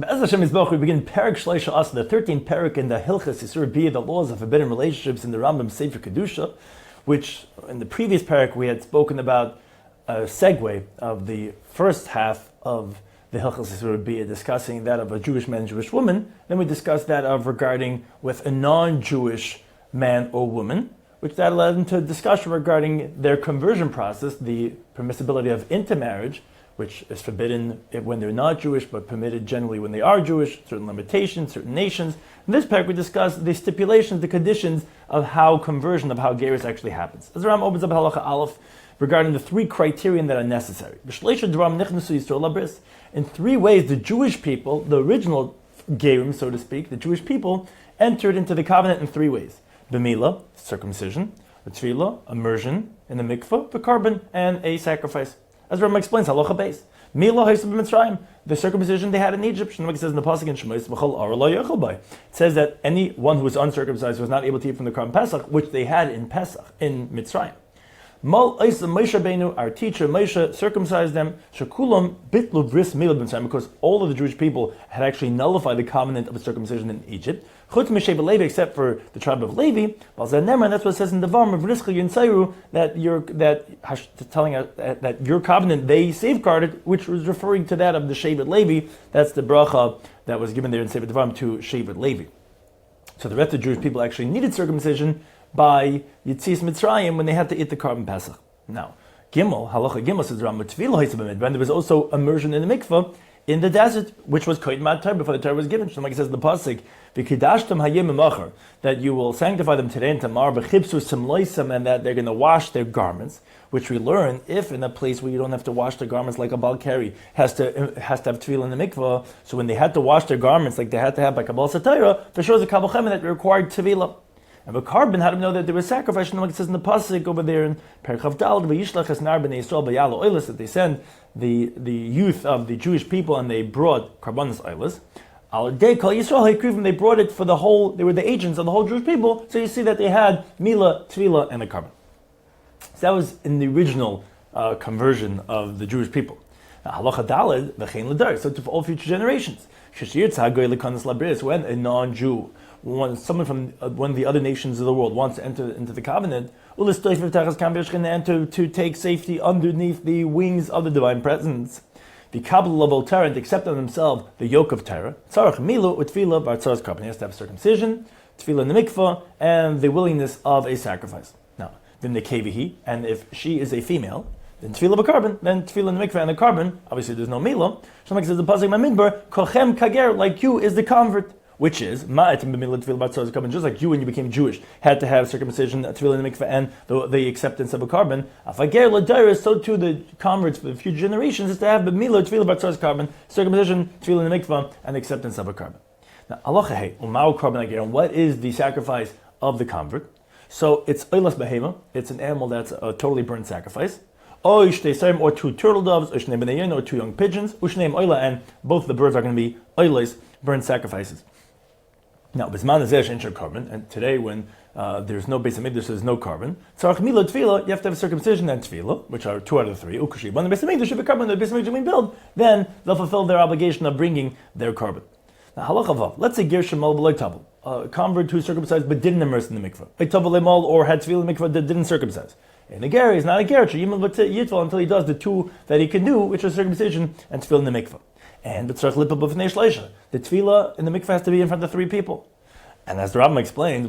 As Hashem Yisboch, we begin Perek Shleisha Asa, the 13th Perek in the Hilchos, Issurei, Biah, the laws of forbidden relationships in the Rambam Sefer Kedusha, which in the previous Perek we had spoken about a segue of the first half of the Hilchos Issurei Biah, discussing that of a Jewish man and Jewish woman. Then we discussed that of regarding with a non-Jewish man or woman, which that led into a discussion regarding their conversion process, the permissibility of intermarriage, which is forbidden when they're not Jewish, but permitted generally when they are Jewish, certain limitations, certain nations. In this parak, we discuss the stipulations, the conditions of how conversion, of how gerus actually happens. As the Rambam opens up Halacha Aleph regarding the three criterion that are necessary. In three ways, the Jewish people, the original gerim, so to speak, the Jewish people, entered into the covenant in three ways. B'mila, circumcision; b'tefillah, immersion in the mikveh; b'karban, and a sacrifice. As Rabbi explains, halacha base. Mila haisa b'mitzrayim, the circumcision they had in Egypt. It says in the pasuk in Shemos, v'chol ara lo yachol bai. It says that anyone who was uncircumcised was not able to eat from the Karban Pesach, which they had in Pesach, in Mitzrayim. Mal haisa Moshe Rabbeinu, our teacher Moshe, circumcised them. Shekulam bitlu bris mila b'mitzrayim, because all of the Jewish people had actually nullified the covenant of circumcision in Egypt. Chutz m'sheva Levi, except for the tribe of Levi. And that's what it says in the Devarim of Rizcha Yinsayru, that telling us that your covenant they safeguarded, which was referring to that of the Shevet Levi. That's the bracha that was given there in Sefer Devarim to Shevet Levi. So the rest of the Jewish people actually needed circumcision by Yitzis Mitzrayim when they had to eat the Karban Pesach. Now, Gimel, Halacha Gimel says Rambam, Tefillah haisa b'midbar, there was also immersion in the mikveh in the desert, which was Kohen Mad Torah before the Torah was given. So like it says in the pasuk, "V'kidashtem hayim imachar," that you will sanctify them today and tomorrow, b'chipsu simloisam, and that they're going to wash their garments. Which we learn if in a place where you don't have to wash their garments, like a balkari has to have tefillah in the mikveh. So when they had to wash their garments, like they had to have by kabbalah satira, for sure the kabbalah chemin that required tefillah. And the carbon, how to know that there was sacrifice? And like it says in the pasuk over there in Perchav Dal, v'yishlach es nar b'nei Yisrael b'yalo oilas, that they send the youth of the Jewish people and they brought karbanos oilas. Al day kol Yisrael hakrivim, they brought it for the whole. They were the agents of the whole Jewish people. So you see that they had mila, tefillah, and a carbon. So that was in the original conversion of the Jewish people. Now halacha daled v'chein l'dar, so to all future generations. When a non-Jew, someone from one of the other nations of the world wants to enter into the covenant, and to take safety underneath the wings of the divine presence, the Kabbalah of Torah, and accept on himself the yoke of Torah. Tzarach milu utfila b'artzas karban. He has to have circumcision, tefillah in the mikveh, and the willingness of a sacrifice. Now, then the kevihi, and if she is a female, then tefillah b'karban, then tefillah in the mikveh and the carbon. Obviously, there's no milah. Shlomo says the pasuk Mamidbar, kochem kager, like you is the convert, which is ma'atim b'milah tefillah b'tzarz carbon. Just like you, when you became Jewish, had to have circumcision, tefillah in the mikveh, and the acceptance of a carbon. Afager l'dayra, so too the converts for the future generations is to have b'milah tefillah b'tzarz carbon, circumcision, tefillah in the mikveh, and acceptance of a carbon. Now, halacha hey umau carbon ager. What is the sacrifice of the convert? So it's oilas behema. It's an animal that's a totally burnt sacrifice. Or two turtle doves, or two young pigeons, and both the birds are going to be oilas, burnt sacrifices. Now, bisman is carbon, and today when there's no base of mikdash, there's no carbon. Tzarach mila tefillah, you have to have circumcision and tefillah, which are 2 out of 3. Ukushi, when the base of mikdash, if the carbon, the base of mikdash being built, then they'll fulfill their obligation of bringing their carbon. Now, halacha vav. Let's say ger shemal b'loy tavel, a convert who's circumcised but didn't immerse in the mikveh, like tavel lemal, or had tefillah in the mikveh that didn't circumcise. And a ger is not a ger, until he does the two that he can do, which is circumcision and tefillah in the mikveh. And the tefillah in the mikveh has to be in front of 3 people. And as the Rambam explains,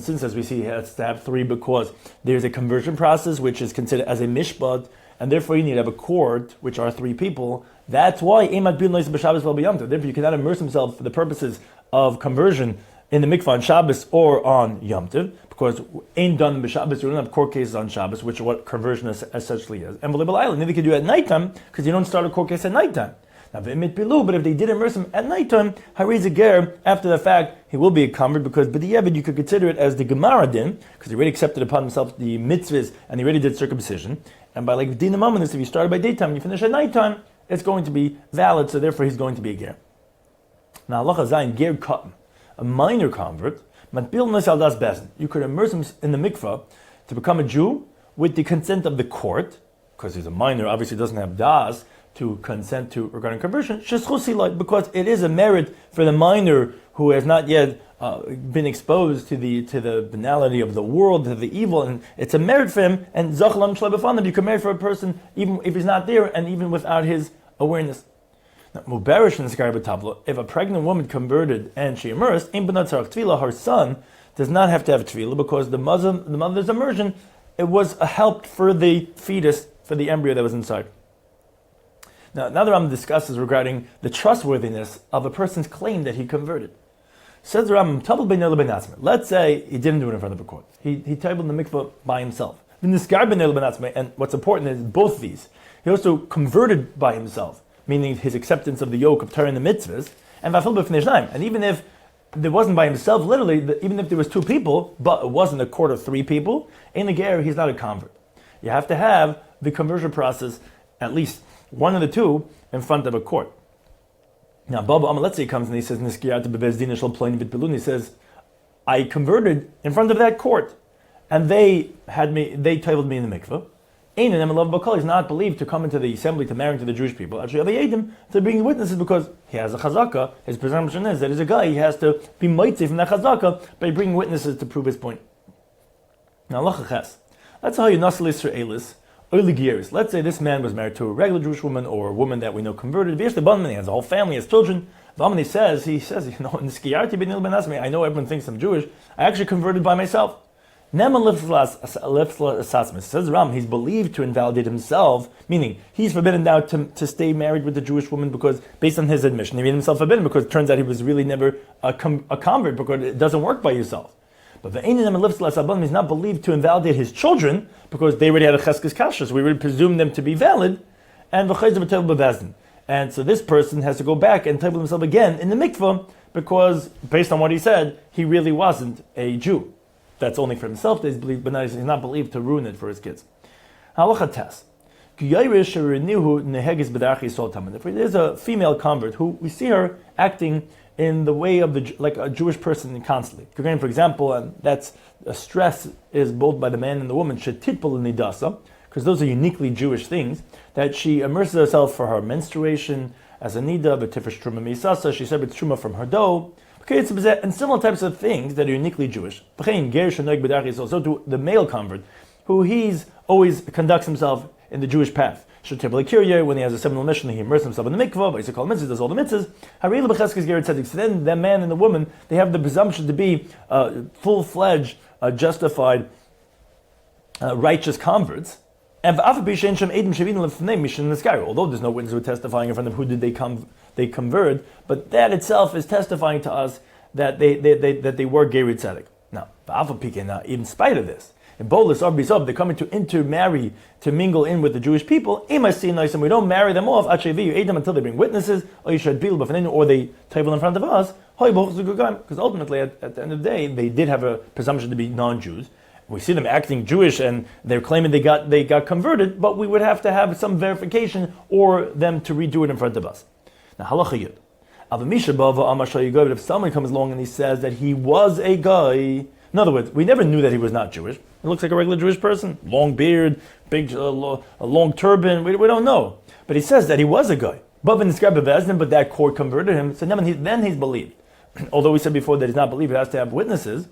since as we see he has to have 3 because there's a conversion process which is considered as a mishpat, and therefore you need to have a court, which are 3 people. That's why therefore you cannot immerse himself for the purposes of conversion in the mikvah on Shabbos or on Yom Tov, because ain't done b'Shabbos, you don't have court cases on Shabbos, which is what conversion essentially is. And neither can do it at nighttime, because you don't start a court case at nighttime. Now, but if they did immerse him at nighttime, hariz a ger, after the fact, he will be a convert, because b'di'evid you could consider it as the Gemara din, because he already accepted upon himself the mitzvahs, and he already did circumcision. And by like din amaminus, if you started by daytime and you finish at nighttime, it's going to be valid, so therefore he's going to be a ger. Now, halacha zayin, ger katan, a minor convert, you could immerse him in the mikveh to become a Jew with the consent of the court, because he's a minor, obviously doesn't have das, to consent to regarding conversion, because it is a merit for the minor who has not yet been exposed to the banality of the world, to the evil, and it's a merit for him. And zachlam shlebefanim, you can marry for a person even if he's not there and even without his awareness. Now, mubarish in the if a pregnant woman converted and she immersed, her son does not have to have tefillah because the mother's immersion, it was a help for the fetus, for the embryo that was inside. Now the Rambam discusses regarding the trustworthiness of a person's claim that he converted. Says the Rambam, let's say he didn't do it in front of a court. He tabled in the mikveh by himself. And what's important is both these. He also converted by himself, meaning his acceptance of the yoke of Torah and the mitzvahs, and even if there wasn't by himself, literally, even if there was two people, but it wasn't a court of three people, in the ger, he's not a convert. You have to have the conversion process, at least one of the two, in front of a court. Now, let's say he comes and he says, he says, I converted in front of that court, and they tabled me in the mikveh. He's not believed to come into the assembly to marry to the Jewish people. Actually, to bring witnesses because he has a chazaka. His presumption is that he's a guy. He has to be mitzvah from that chazaka by bringing witnesses to prove his point. Now, that's how you nasal Israelis. Let's say this man was married to a regular Jewish woman or a woman that we know converted. He has a whole family, he has children. He says, in the I know everyone thinks I'm Jewish. I actually converted by myself. Says Ram, he's believed to invalidate himself, meaning he's forbidden now to stay married with the Jewish woman because, based on his admission, he made himself forbidden because it turns out he was really never a convert because it doesn't work by yourself. But he's not believed to invalidate his children because they already had a cheskes kasha, so we would presume them to be valid. And so this person has to go back and table himself again in the mikveh because, based on what he said, he really wasn't a Jew. That's only for himself that he's believed, but he's not believed to ruin it for his kids. Halacha tes. If there's a female convert who we see her acting in the way of like a Jewish person constantly. For example, and that's a stress is both by the man and the woman, shetitpol nidasa, because those are uniquely Jewish things, that she immerses herself for her menstruation as a nida, b'tifresh truma misasa, she separates truma from her dough, and similar types of things that are uniquely Jewish. So to the male convert, who he's always conducts himself in the Jewish path. When he has a seminal mission, he immerses himself in the mikvah, but he's called mitzvahs, does all the mitzvahs. So then the man and the woman, they have the presumption to be full-fledged, justified, righteous converts. And although there's no witness who are testifying in front of who did they convert, but that itself is testifying to us that they were Gerid Tzedek. Now, in spite of this, in Bolus or Bizov, they're coming to intermarry, to mingle in with the Jewish people. And we don't marry them off until they bring witnesses, or they table in front of us. Because ultimately, at the end of the day, they did have a presumption to be non-Jews. We see them acting Jewish and they're claiming they got converted, but we would have to have some verification or them to redo it in front of us. Now, halacha yud. If someone comes along and he says that he was a guy, in other words, we never knew that he was not Jewish. He looks like a regular Jewish person, long beard, big, a long turban. We don't know, but he says that he was a guy. But that court converted him, so then he's believed. Although we said before that he's not believed, he has to have witnesses.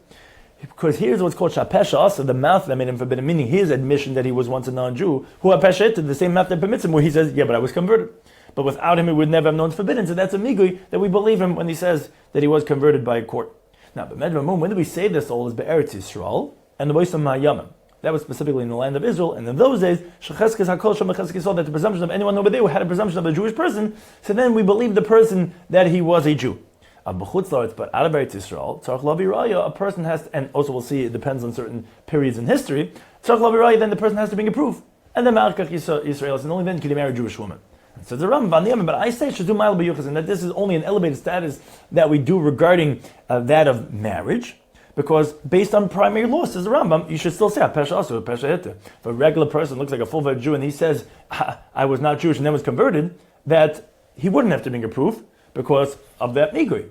Because here's what's called shapesha, also the mouth that made him forbidden, meaning his admission that he was once a non-Jew, who apeshet, the same mouth that permits him, where he says, yeah, but I was converted. But without him, he would never have known it's forbidden. So that's a migui that we believe him when he says that he was converted by a court. Now, when do we say this all is be'eretz Yisrael and the voice of Ma'yamim? That was specifically in the land of Israel, and in those days, shecheskes hakol shemecheskes saw that the presumption of anyone over there who had a presumption of a Jewish person, so then we believe the person that he was a Jew. But out of Eretz Yisrael, a person has to, and also we'll see it depends on certain periods in history, then the person has to bring a proof. And then Ma'arkach Yisrael, and only then can he marry a Jewish woman. So the Rambam, but I say Shadu Ma'al B'Yuchas, and that this is only an elevated status that we do regarding that of marriage, because based on primary law, says the Rambam, you should still say Pesha Asu, Pesha Hete. If a regular person looks like a full-fledged Jew and he says, I was not Jewish and then was converted, that he wouldn't have to bring a proof, because of that migui.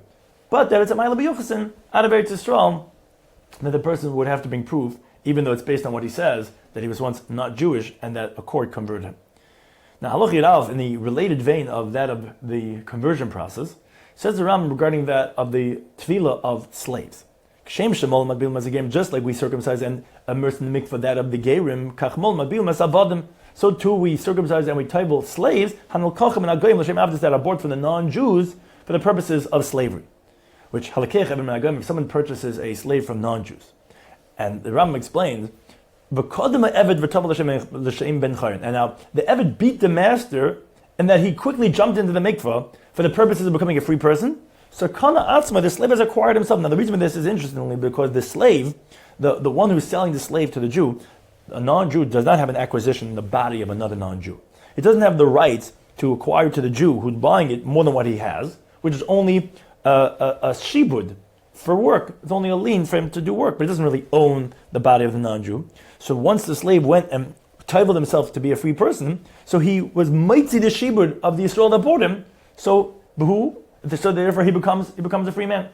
But that it's a Ma'ala B'Yochasin out of Eretz Yisrael, that the person would have to bring proof, even though it's based on what he says, that he was once not Jewish and that a court converted him. Now, Halach Yud Aleph, in the related vein of that of the conversion process, says the Rambam regarding that of the tefillah of slaves. Just like we circumcise and immerse in the mikvah that of the gerim, so too we circumcise and we table slaves that are bought from the non-Jews for the purposes of slavery. Which if someone purchases a slave from non-Jews, and the Rambam explains, and now the Eved beat the master, and that he quickly jumped into the mikvah for the purposes of becoming a free person. So Kana Atzma, the slave has acquired himself. Now the reason for this is interestingly because the slave, the one who's selling the slave to the Jew, a non-Jew does not have an acquisition in the body of another non-Jew. He doesn't have the rights to acquire to the Jew who's buying it more than what he has, which is only a shibud for work. It's only a lien for him to do work, but he doesn't really own the body of the non-Jew. So once the slave went and titled himself to be a free person, so he was mitzi the shibud of the Yisrael that bought him. So therefore he becomes a free man.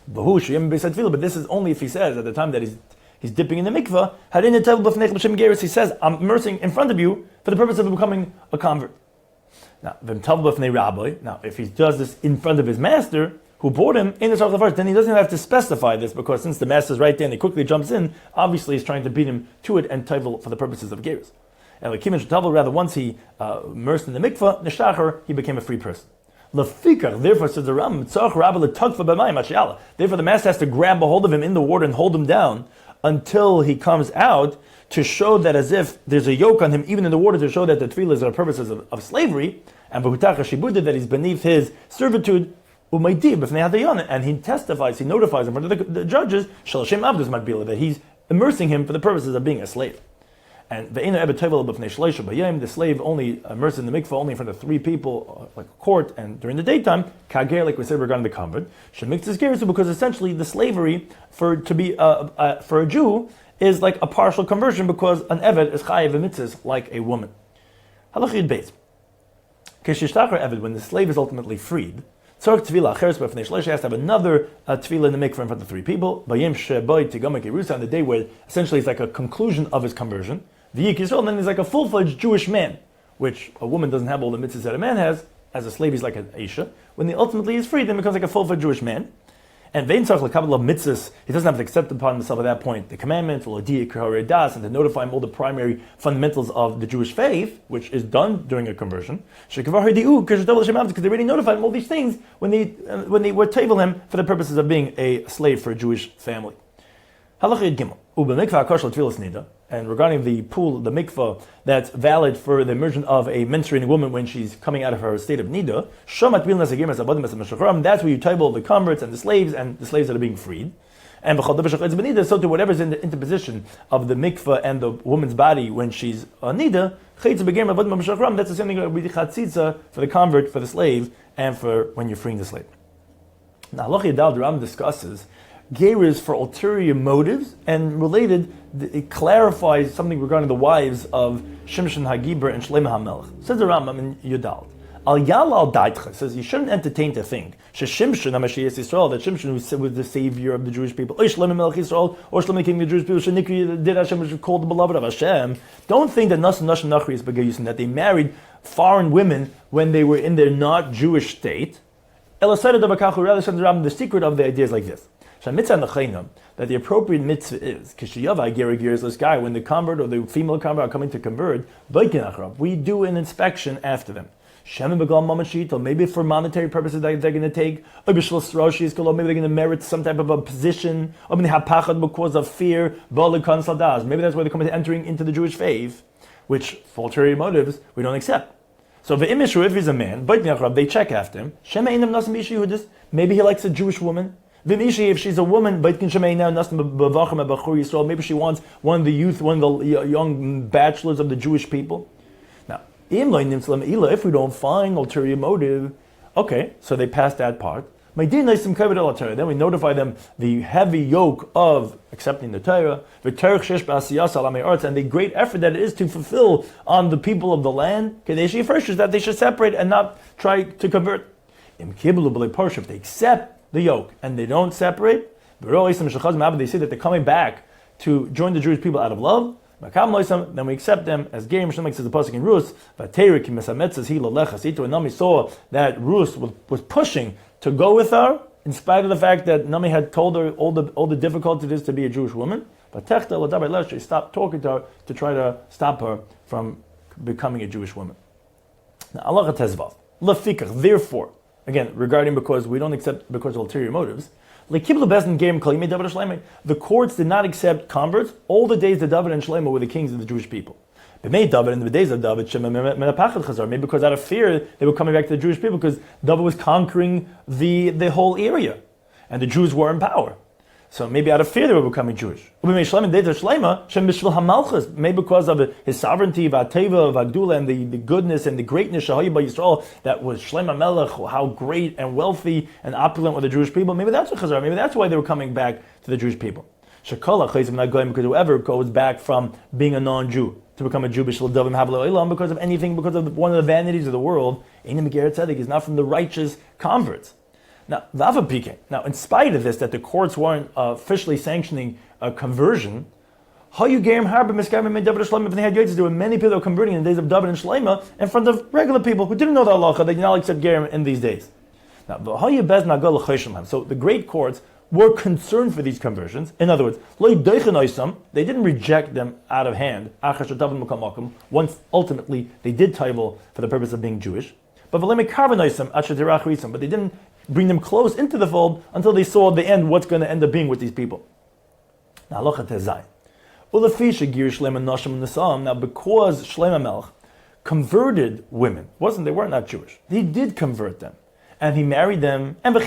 But this is only if he says at the time that he's dipping in the mikvah, he says, I'm immersing in front of you for the purpose of becoming a convert. Now, if he does this in front of his master, who bought him in the first, then he doesn't have to specify this, because since the master's right there and he quickly jumps in, obviously he's trying to beat him to it and taivel for the purposes of gerus. And rather, once he immersed in the mikvah, neshachar, he became a free person. Therefore, says the Rambam, therefore the master has to grab a hold of him in the water and hold him down until he comes out, to show that as if there's a yoke on him, even in the water, to show that the tefillah is for purposes of slavery, and that he's beneath his servitude, and he testifies, he notifies in front of the judges, that he's immersing him for the purposes of being a slave. And the slave only immersed in the mikvah only in front of 3 people, like a court, and during the daytime, kager, like we said regarding the convert, because essentially the slavery for a Jew is like a partial conversion, because an eved is chayiv mitzvahs like a woman. Halach Yud Beis. Eved, when the slave is ultimately freed, he has to have another tefillah in the mikvah in front of 3 people. On the day where essentially it's like a conclusion of his conversion, and then he's like a full-fledged Jewish man, which a woman doesn't have all the mitzvahs that a man has. As a slave, he's like an Aisha. When he ultimately is freed, then he becomes like a full-fledged Jewish man. And vein tzarich l'kabel of mitzvahs, he doesn't have to accept upon himself at that point the commandments, and to notify him all the primary fundamentals of the Jewish faith, which is done during a conversion. Because they already notified him all these things when they were table him for the purposes of being a slave for a Jewish family. And regarding the pool, the mikvah, that's valid for the immersion of a menstruating woman when she's coming out of her state of nida, that's where you table the converts and the slaves that are being freed. And so to whatever's in the interposition of the mikvah and the woman's body when she's nida, that's the same thing with the chatzitza for the convert, for the slave, and for when you're freeing the slave. Now, Halach Yud Aleph, the Rambam discusses gerus for ulterior motives, and related, it clarifies something regarding the wives of Shimshon HaGibor and Shlomo HaMelech. Says the Rambam in Yud Aleph, Al Yalal Daitcha, says you shouldn't entertain to think Shimshon HaMashiach Yisrael, that Shimshon was the savior of the Jewish people, or Shlomo Melech Yisrael, or Shlomo King of the Jewish people, Shenikri did Hashem, which was called the beloved of Hashem. Don't think that Nasa Nashon Nachri is Begayusin, that they married foreign women when they were in their not Jewish state. Elasayda Dabakachu, rather says the Rambam, the secret of the idea is like this. That the appropriate mitzvah is this guy, when the convert or the female convert are coming to convert, we do an inspection after them. Maybe for monetary purposes that they're going to take, maybe they're going to merit some type of a position, because of fear, maybe that's why they're coming to entering into the Jewish faith, which for ulterior motives we don't accept. So if he's a man, they check after him. Maybe he likes a Jewish woman. If she's a woman, maybe she wants one of the youth, one of the young bachelors of the Jewish people. Now, if we don't find ulterior motive, okay, so they pass that part. Then we notify them the heavy yoke of accepting the Torah, and the great effort that it is to fulfill on the people of the land, that they should separate and not try to convert. If they accept the yoke and they don't separate, they say that they're coming back to join the Jewish people out of love, Then we accept them as Gerim. Shlomo says the pasuk in Rus, and Nami saw that Rus was pushing to go with her, in spite of the fact that Nami had told her all the difficulty it is to be a Jewish woman. But she stopped talking to her to try to stop her from becoming a Jewish woman. Now, Allah Tezvav. Therefore, again, regarding because we don't accept because of ulterior motives, the courts did not accept converts all the days that David and Shlomo were the kings of the Jewish people. They made David in the days of David, maybe because out of fear they were coming back to the Jewish people because David was conquering the whole area and the Jews were in power. So maybe out of fear they were becoming Jewish. Maybe because of his sovereignty, and the goodness and the greatness Yisrael that was Shlomo Melech, how great and wealthy and opulent were the Jewish people. Maybe that's what Chazar. Maybe that's why they were coming back to the Jewish people. Because whoever goes back from being a non-Jew to become a Jew, because of anything, because of one of the vanities of the world, is not from the righteous converts. Now, in spite of this, that the courts weren't officially sanctioning a conversion, there were many people that were converting in the days of David and Shlomo in front of regular people who didn't know the halacha. They did not accept gerim in these days. Now, so the great courts were concerned for these conversions. In other words, they didn't reject them out of hand. Once ultimately they did taival for the purpose of being Jewish. But they didn't bring them close into the fold until they saw the end, what's going to end up being with these people. Now, because Shlomo Melech converted women, they were not Jewish. He did convert them. And he married them, and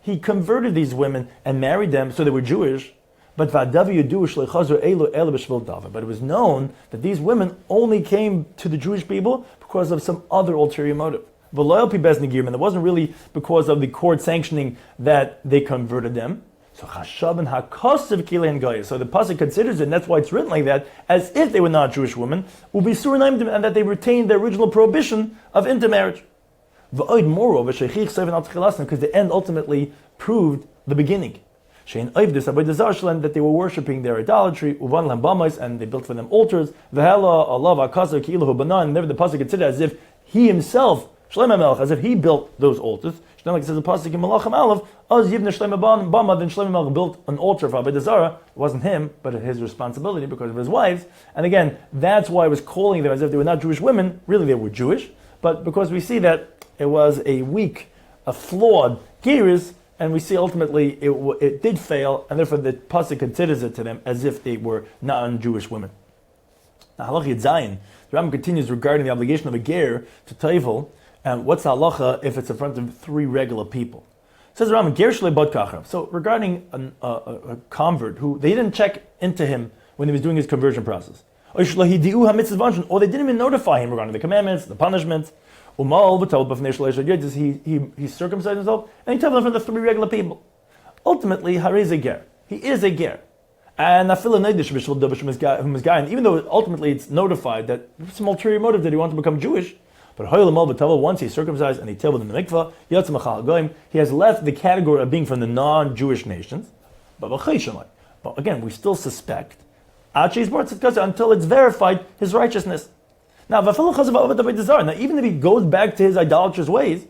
he converted these women and married them so they were Jewish. But it was known that these women only came to the Jewish people because of some other ulterior motive. And it wasn't really because of the court sanctioning that they converted them. So the pasuk considers it, and that's why it's written like that, as if they were not Jewish women, and that they retained the original prohibition of intermarriage. Moreover, because the end ultimately proved the beginning. That they were worshipping their idolatry, and they built for them altars. And never the pasuk considered as if he himself, Shlomo Melech, as if he built those altars. Like it says the pasuk in Malachim Aleph, then Shlomo Melech built an altar for Avodah Zarah. It wasn't him, but his responsibility because of his wives. And again, that's why I was calling them as if they were not Jewish women. Really, they were Jewish, but because we see that it was a weak, a flawed gerus, and we see ultimately it did fail, and therefore the pasuk considers it to them as if they were non-Jewish women. Now, halacha Yud Zayin, the Rambam continues regarding the obligation of a ger to taivel, and what's the halacha if it's in front of three regular people. It says the Rambam, ger shlei bod kachav. So regarding a convert who they didn't check into him when he was doing his conversion process, or they didn't even notify him regarding the commandments, the punishments. He circumcised himself, and he told them from the three regular people. Ultimately, Harez a ger. He is a ger. And even though ultimately it's notified that there's some ulterior motive that he wants to become Jewish, but once he's circumcised and he tabled in the mikvah, he has left the category of being from the non-Jewish nations. But again, we still suspect until it's verified his righteousness. Now, even if he goes back to his idolatrous ways,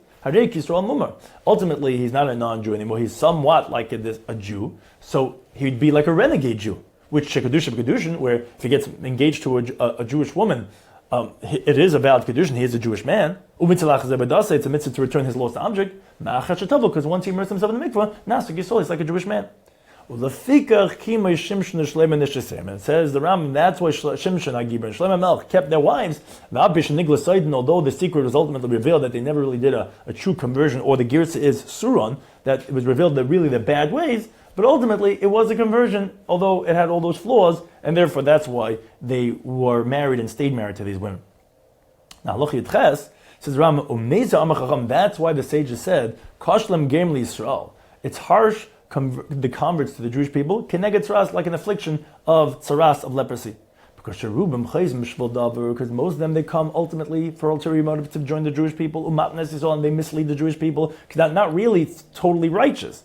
ultimately he's not a non-Jew anymore. He's somewhat like a Jew, so he'd be like a renegade Jew. Which kedushin, where if he gets engaged to a Jewish woman, it is a valid kedushin. He is a Jewish man. It's a mitzvah to return his lost object. Because once he immersed himself in the mikvah, he's like a Jewish man. And it says the Rambam, that's why Shimshon, Agibra, and Shlomo Melech kept their wives. Although the secret was ultimately revealed that they never really did a true conversion, or the Girsa is Suron, that it was revealed that really they're bad ways, but ultimately it was a conversion, although it had all those flaws, and therefore that's why they were married and stayed married to these women. Now, Halacha Yud Ches says the Rambam, that's why the sages said, Kashlem Gemli Yisrael. It's harsh the converts to the Jewish people, keneged tzaras, like an affliction of tzaras, of leprosy. Because most of them, they come ultimately for ulterior motive to join the Jewish people, and they mislead the Jewish people, because they're not really totally righteous.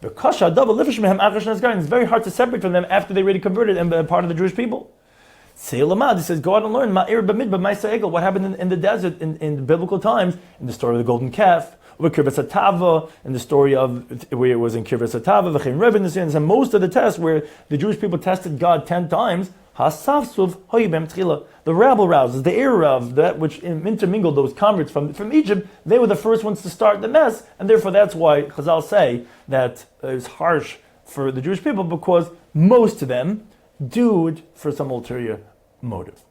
It's very hard to separate from them after they already converted and been part of the Jewish people. He says, go out and learn what happened in the desert in biblical times, in the story of the golden calf, in the story of where it was in Kirvas Atava, and most of the tests where the Jewish people tested God 10 times, the rabble rousers, the Erev, that which intermingled those converts from Egypt, they were the first ones to start the mess, and therefore that's why Chazal say that it's harsh for the Jewish people, because most of them do it for some ulterior motive.